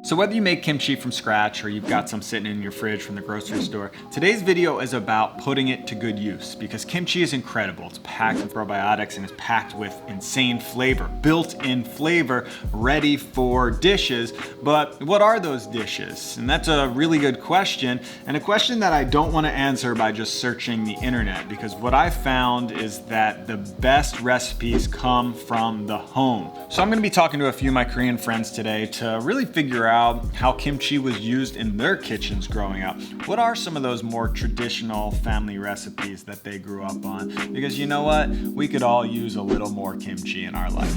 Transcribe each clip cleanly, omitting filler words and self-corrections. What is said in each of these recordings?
So whether you make kimchi from scratch or you've got some sitting in your fridge from the grocery store, today's video is about putting it to good use because kimchi is incredible. It's packed with probiotics and it's packed with insane flavor, built-in flavor, ready for dishes. But what are those dishes? And that's a really good question, and a question that I don't want to answer by just searching the internet, because what I found is that the best recipes come from the home. So I'm going to be talking to a few of my Korean friends today to really figure out how kimchi was used in their kitchens growing up. What are some of those more traditional family recipes that they grew up on? Because you know what? We could all use a little more kimchi in our life.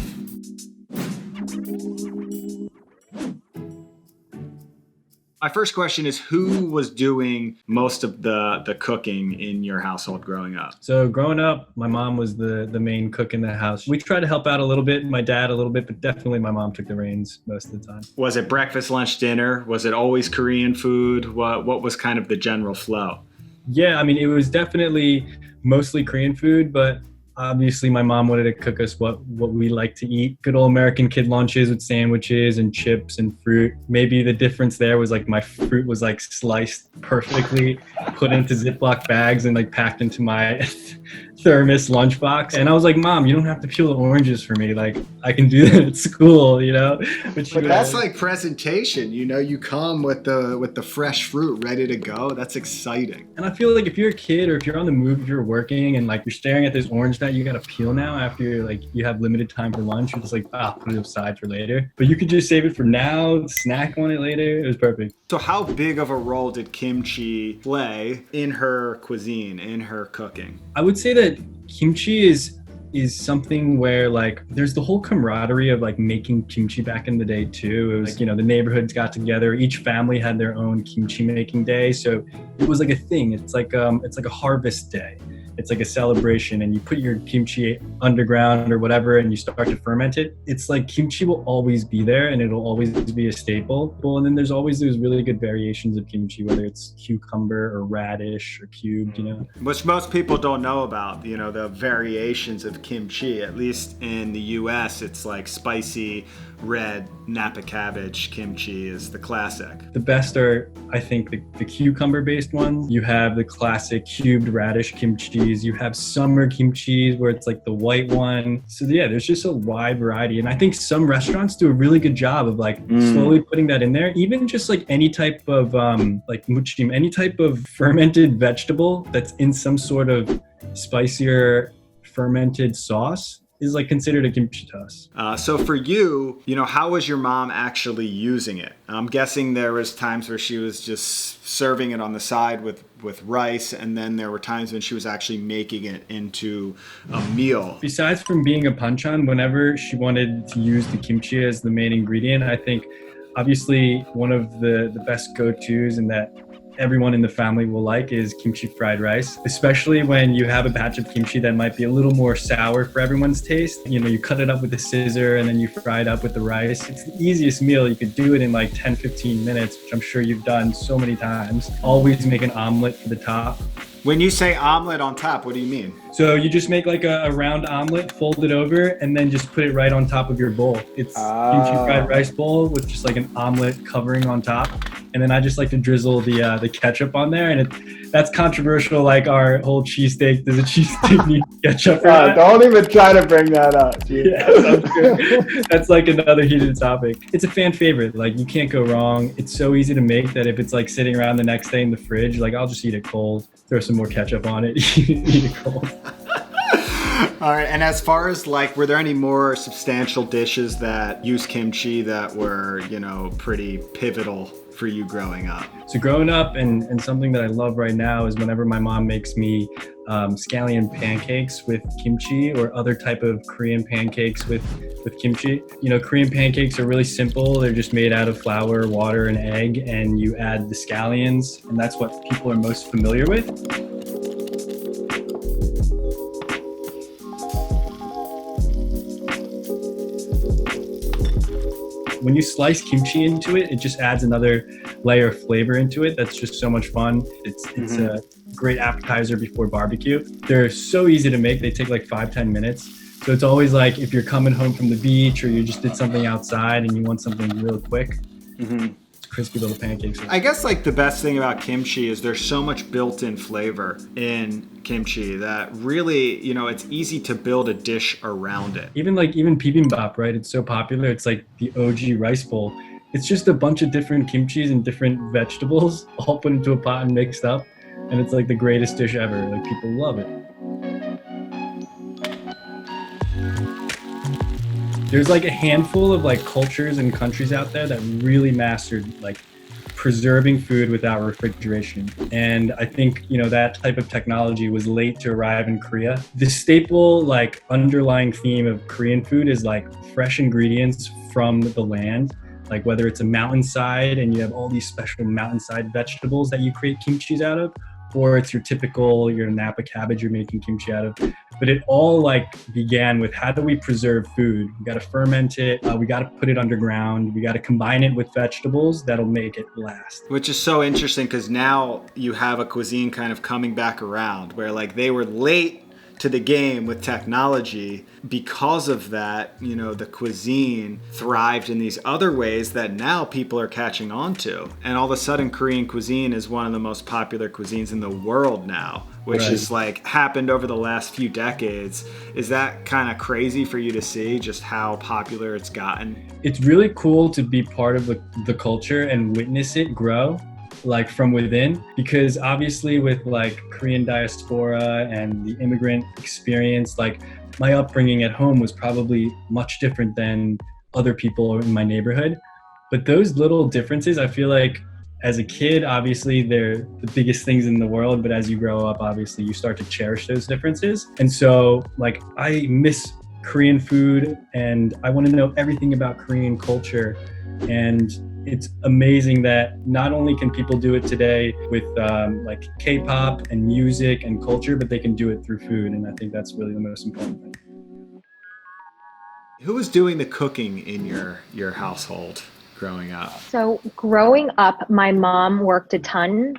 My first question is, who was doing most of the cooking in your household growing up? So growing up, my mom was the main cook in the house. We tried to help out a little bit, my dad a little bit, but definitely my mom took the reins most of the time. Was it breakfast, lunch, dinner? Was it always Korean food? What was kind of the general flow? Yeah, I mean, it was definitely mostly Korean food, but obviously my mom wanted to cook us what we like to eat. Good old American kid lunches with sandwiches and chips and fruit. Maybe the difference there was like my fruit was like sliced perfectly, put into Ziploc bags and like packed into my thermos lunchbox. And I was like, Mom, you don't have to peel the oranges for me. Like, I can do that at school, you know? But that's like presentation, you know, you come with the fresh fruit ready to go. That's exciting. And I feel like if you're a kid or if you're on the move, if you're working and like you're staring at this orange that you gotta peel now after you have limited time for lunch, you're just like, put it aside for later. But you could just save it for now, snack on it later. It was perfect. So how big of a role did kimchi play in her cuisine, in her cooking? I would say that kimchi is something where like there's the whole camaraderie of like making kimchi back in the day too. It was like, you know, the neighborhoods got together, each family had their own kimchi making day, so it was like a thing. It's like a harvest day. It's like a celebration, and you put your kimchi underground or whatever and you start to ferment it. It's like kimchi will always be there and it'll always be a staple. And then there's always those really good variations of kimchi, whether it's cucumber or radish or cubed, you know. Which most people don't know about, you know, the variations of kimchi. At least in the US, it's like spicy red Napa cabbage kimchi is the classic. The best are, I think, the cucumber-based ones. You have the classic cubed radish kimchis. You have summer kimchis where it's like the white one. So yeah, there's just a wide variety. And I think some restaurants do a really good job of like slowly putting that in there. Even just like any type of like muchim, any type of fermented vegetable that's in some sort of spicier fermented sauce is like considered a kimchi toss. So for you, you know, how was your mom actually using it? I'm guessing there was times where she was just serving it on the side with rice, and then there were times when she was actually making it into a meal. Besides from being a panchan, whenever she wanted to use the kimchi as the main ingredient, I think obviously one of the best go-tos and that everyone in the family will like is kimchi fried rice, especially when you have a batch of kimchi that might be a little more sour for everyone's taste. You know, you cut it up with a scissor and then you fry it up with the rice. It's the easiest meal. You could do it in like 10-15 minutes, which I'm sure you've done so many times. Always make an omelet for the top. When you say omelet on top, what do you mean? So you just make like a round omelet, fold it over, and then just put it right on top of your bowl. It's kimchi fried rice bowl with just like an omelet covering on top. And then I just like to drizzle the ketchup on there. And that's controversial, like our whole cheesesteak. Does a cheesesteak need ketchup? Don't even try to bring that up. Yeah, sounds good. That's like another heated topic. It's a fan favorite. Like, you can't go wrong. It's so easy to make that if it's like sitting around the next day in the fridge, like I'll just eat it cold, throw some more ketchup on it, eat it cold. All right, and as far as like, were there any more substantial dishes that use kimchi that were, you know, pretty pivotal for you growing up? So growing up, and something that I love right now is whenever my mom makes me scallion pancakes with kimchi or other type of Korean pancakes with kimchi. You know, Korean pancakes are really simple. They're just made out of flour, water, and egg, and you add the scallions, and that's what people are most familiar with. When you slice kimchi into it, it just adds another layer of flavor into it. That's just so much fun. It's a great appetizer before barbecue. They're so easy to make. They take like 5-10 minutes. So it's always like if you're coming home from the beach or you just did something outside and you want something real quick, Crispy little pancakes. I guess like the best thing about kimchi is there's so much built-in flavor in kimchi that really, you know, it's easy to build a dish around it. Even bibimbap, right? It's so popular. It's like the OG rice bowl. It's just a bunch of different kimchis and different vegetables all put into a pot and mixed up. And it's like the greatest dish ever. Like, people love it. There's like a handful of like cultures and countries out there that really mastered like preserving food without refrigeration. And I think, you know, that type of technology was late to arrive in Korea. The staple like underlying theme of Korean food is like fresh ingredients from the land. Like whether it's a mountainside and you have all these special mountainside vegetables that you create kimchis out of, or it's your Napa cabbage you're making kimchi out of. But it all like began with, how do we preserve food? We got to ferment it. We got to put it underground. We got to combine it with vegetables that'll make it last. Which is so interesting because now you have a cuisine kind of coming back around where like they were late to the game with technology. Because of that, you know, the cuisine thrived in these other ways that now people are catching on to. And all of a sudden, Korean cuisine is one of the most popular cuisines in the world now, which is like happened over the last few decades. Is that kind of crazy for you to see just how popular it's gotten? It's really cool to be part of the culture and witness it grow, like from within, because obviously with like Korean diaspora and the immigrant experience, like my upbringing at home was probably much different than other people in my neighborhood. But those little differences, I feel like as a kid, obviously they're the biggest things in the world, but as you grow up, obviously you start to cherish those differences. And so like I miss Korean food and I want to know everything about Korean culture. And it's amazing that not only can people do it today with like K-pop and music and culture, but they can do it through food. And I think that's really the most important thing. Who was doing the cooking in your household growing up? So growing up, my mom worked a ton.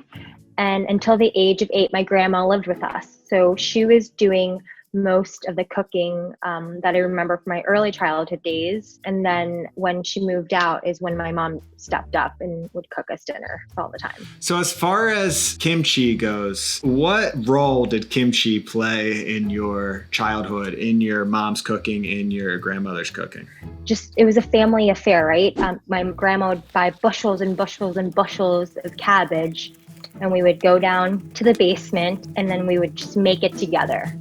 And until the age of 8, my grandma lived with us. So she was doing most of the cooking that I remember from my early childhood days. And then when she moved out is when my mom stepped up and would cook us dinner all the time. So as far as kimchi goes, what role did kimchi play in your childhood, in your mom's cooking, in your grandmother's cooking? Just, it was a family affair, right? My grandma would buy bushels and bushels and bushels of cabbage, and we would go down to the basement and then we would just make it together.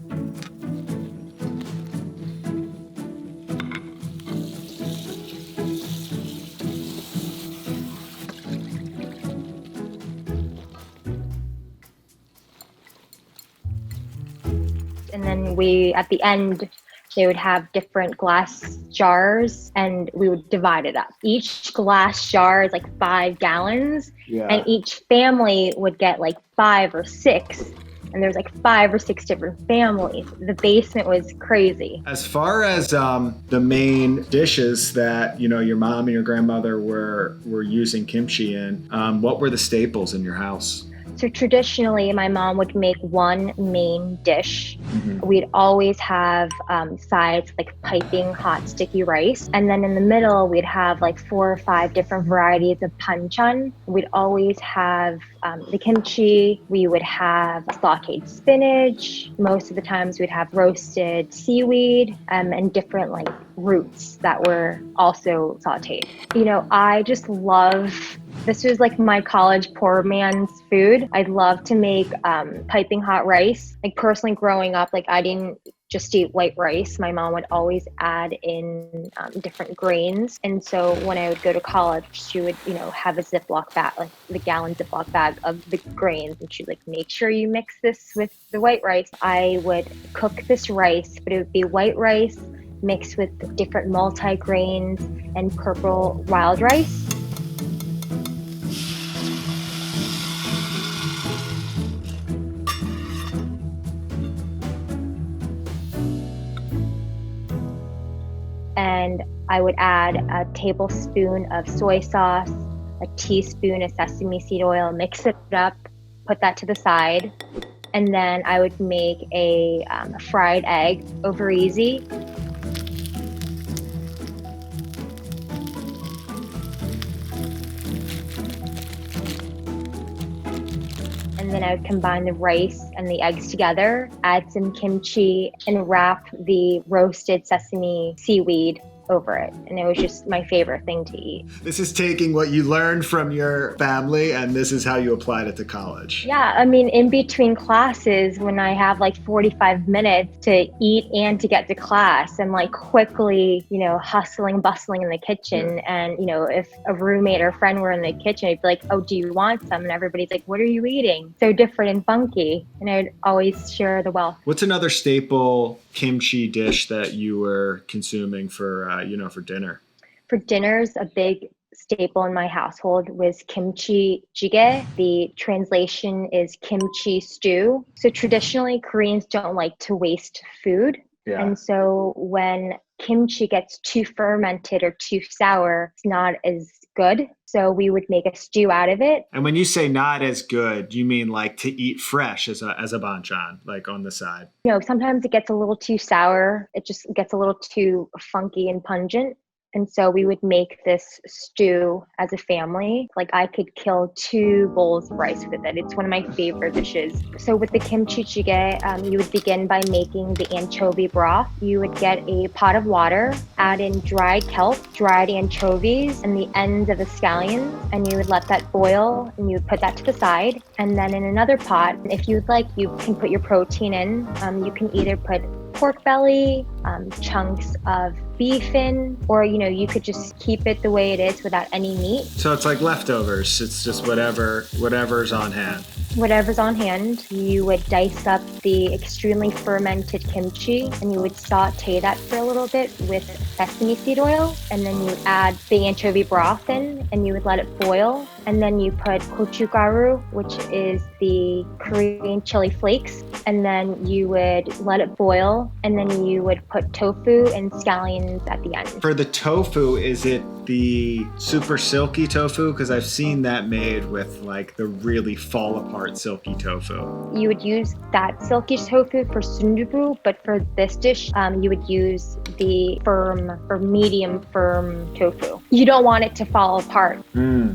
And then at the end, they would have different glass jars and we would divide it up. Each glass jar is like 5 gallons and each family would get like 5 or 6. And there's like 5 or 6 different families. The basement was crazy. As far as the main dishes that, you know, your mom and your grandmother were using kimchi in, what were the staples in your house? So traditionally, my mom would make one main dish. We'd always have sides like piping hot sticky rice. And then in the middle, we'd have like 4 or 5 different varieties of banchan. We'd always have the kimchi. We would have sauteed spinach. Most of the times we'd have roasted seaweed and different like roots that were also sauteed. You know, I just love, this was like my college poor man's food. I'd love to make piping hot rice. Like personally growing up, like I didn't just eat white rice. My mom would always add in different grains. And so when I would go to college, she would, you know, have a Ziploc bag, like the gallon Ziploc bag of the grains. And she'd like, make sure you mix this with the white rice. I would cook this rice, but it would be white rice mixed with different multi-grains and purple wild rice. And I would add a tablespoon of soy sauce, a teaspoon of sesame seed oil, mix it up, put that to the side. And then I would make a fried egg over easy. and then I would combine the rice and the eggs together, add some kimchi, and wrap the roasted sesame seaweed over it. And it was just my favorite thing to eat. This is taking what you learned from your family and this is how you applied it to college. Yeah, I mean, in between classes, when I have like 45 minutes to eat and to get to class, I'm like quickly, hustling, bustling in the kitchen. And, if a roommate or friend were in the kitchen, I'd be like, oh, do you want some? And everybody's like, what are you eating? So different and funky. And I'd always share the wealth. What's another staple kimchi dish that you were consuming for dinner? For dinners, a big staple in my household was kimchi jjigae. The translation is kimchi stew. So traditionally, Koreans don't like to waste food. Yeah. And so when kimchi gets too fermented or too sour, it's not as good. So we would make a stew out of it. And when you say not as good, you mean like to eat fresh as a banchan, like on the side? Sometimes it gets a little too sour. It just gets a little too funky and pungent. And so we would make this stew as a family. Like I could kill 2 bowls of rice with it. It's one of my favorite dishes. So with the kimchi jjigae, you would begin by making the anchovy broth. You would get a pot of water, add in dried kelp, dried anchovies, and the ends of the scallions, and you would let that boil, and you would put that to the side. And then in another pot, if you'd like, you can put your protein in. You can either put pork belly, chunks of beef in, or you could just keep it the way it is without any meat. So it's like leftovers. It's just whatever's on hand. Whatever's on hand. You would dice up the extremely fermented kimchi, and you would saute that for a little bit with sesame seed oil, and then you would add the anchovy broth in, and you would let it boil. And then you put gochugaru, which is the Korean chili flakes, and then you would let it boil, and then you would put tofu and scallions at the end. For the tofu, is it the super silky tofu? Because I've seen that made with like the really fall apart silky tofu. You would use that silky tofu for sundubu, but for this dish, you would use the firm or medium firm tofu. You don't want it to fall apart.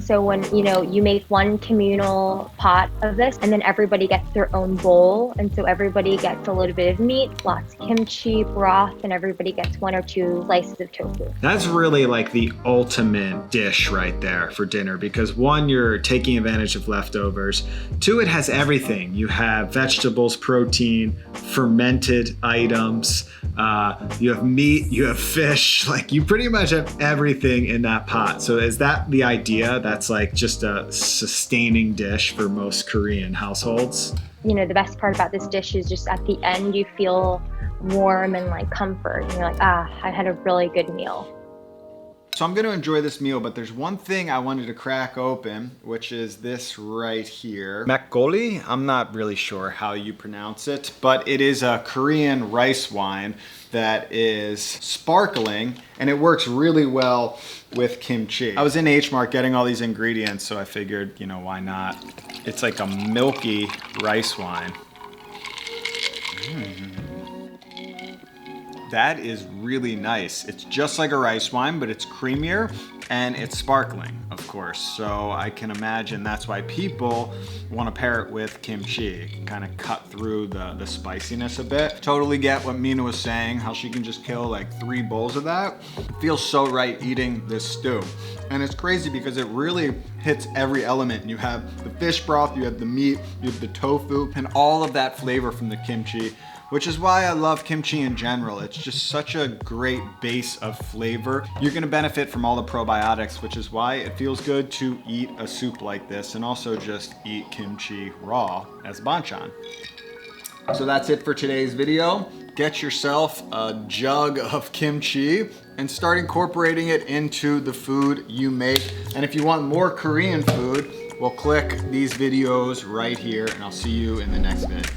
So when you make one communal pot of this, and then everybody gets their own bowl, and so everybody gets a little bit of meat, lots of kimchi, broth, and everybody gets 1 or 2 slices of tofu. That's really like the ultimate dish right there for dinner, because 1, you're taking advantage of leftovers. 2, it has everything. You have vegetables, protein, fermented items, you have meat, you have fish, like you pretty much have everything in that pot. So is that the idea? That's like just a sustaining dish for most Korean households? The best part about this dish is just at the end, you feel warm and like comfort. And you're like, I had a really good meal. So I'm gonna enjoy this meal, but there's one thing I wanted to crack open, which is this right here. Makgeolli, I'm not really sure how you pronounce it, but it is a Korean rice wine that is sparkling, and it works really well with kimchi. I was in H Mart getting all these ingredients, so I figured, why not? It's like a milky rice wine. That is really nice. It's just like a rice wine, but it's creamier and it's sparkling, of course. So I can imagine that's why people want to pair it with kimchi, kind of cut through the spiciness a bit. Totally get what Mina was saying, how she can just kill like 3 bowls of that. It feels so right eating this stew. And it's crazy because it really hits every element. You have the fish broth, you have the meat, you have the tofu, and all of that flavor from the kimchi, which is why I love kimchi in general. It's just such a great base of flavor. You're gonna benefit from all the probiotics, which is why it feels good to eat a soup like this and also just eat kimchi raw as banchan. So that's it for today's video. Get yourself a jug of kimchi and start incorporating it into the food you make. And if you want more Korean food, well, click these videos right here, and I'll see you in the next vid.